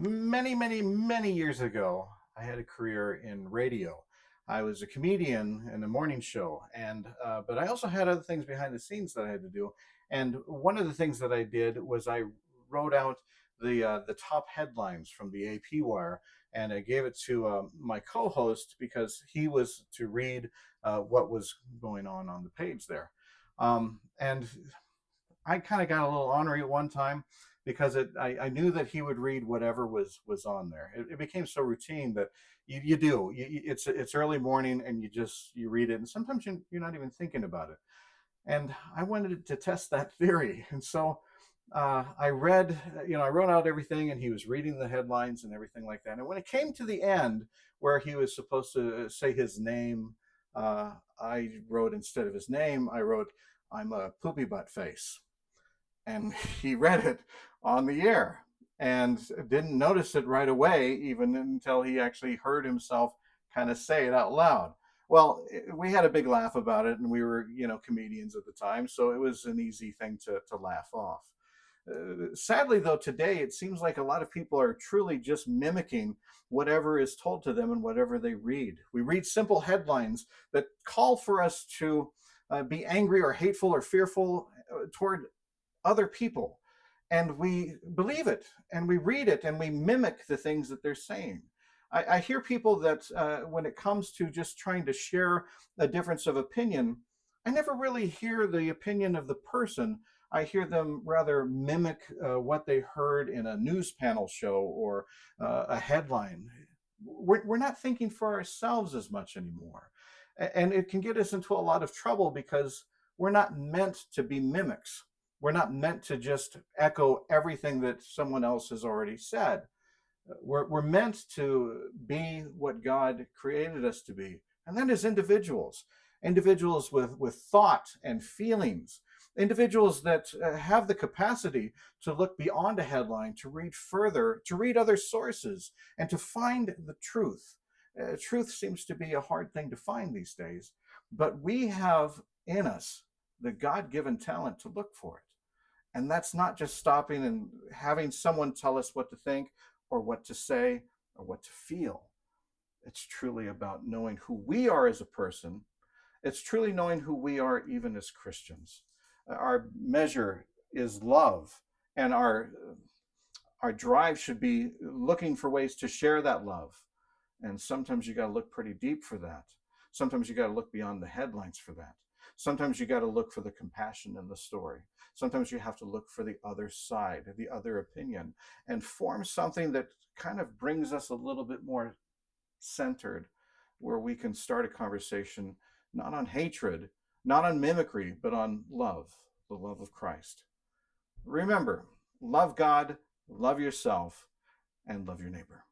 Many years ago, I had a career in radio. I was a comedian in a morning show, and but I also had other things behind the scenes that I had to do. And one of the things that I did was I wrote out the top headlines from the AP Wire, and I gave it to my co-host because he was to read what was going on the page there. And I kind of got a little ornery at one time because I knew that he would read whatever was on there. It became so routine that you do. It's early morning and you read it, and sometimes you're not even thinking about it. And I wanted to test that theory, and so I read, I wrote out everything, and he was reading the headlines and everything like that. And when it came to the end where he was supposed to say his name, I wrote, instead of his name, I wrote, "I'm a poopy butt face." And he read it on the air and didn't notice it right away, even until he actually heard himself kind of say it out loud. Well, we had a big laugh about it, and we were, comedians at the time, so it was an easy thing to laugh off. Sadly, though, today it seems like a lot of people are truly just mimicking whatever is told to them and whatever they read. We read simple headlines that call for us to be angry or hateful or fearful toward other people, and we believe it and we read it and we mimic the things that they're saying. I hear people that when it comes to just trying to share a difference of opinion, I never really hear the opinion of the person. I hear them rather mimic what they heard in a news panel show or a headline. We're not thinking for ourselves as much anymore, and it can get us into a lot of trouble because we're not meant to be mimics. We're not meant to just echo everything that someone else has already said. We're meant to be what God created us to be, and that is individuals, individuals with thought and feelings, individuals that have the capacity to look beyond a headline, to read further, to read other sources, and to find the truth. Truth seems to be a hard thing to find these days, but we have in us the God-given talent to look for it. And that's not just stopping and having someone tell us what to think or what to say or what to feel. It's truly about knowing who we are as a person. It's truly knowing who we are even as Christians. Our measure is love, and our drive should be looking for ways to share that love. And sometimes you got to look pretty deep for that. Sometimes you got to look beyond the headlines for that. Sometimes you got to look for the compassion in the story. Sometimes you have to look for the other side, the other opinion, and form something that kind of brings us a little bit more centered, where we can start a conversation not on hatred, not on mimicry, but on love, the love of Christ. Remember, love God, love yourself, and love your neighbor.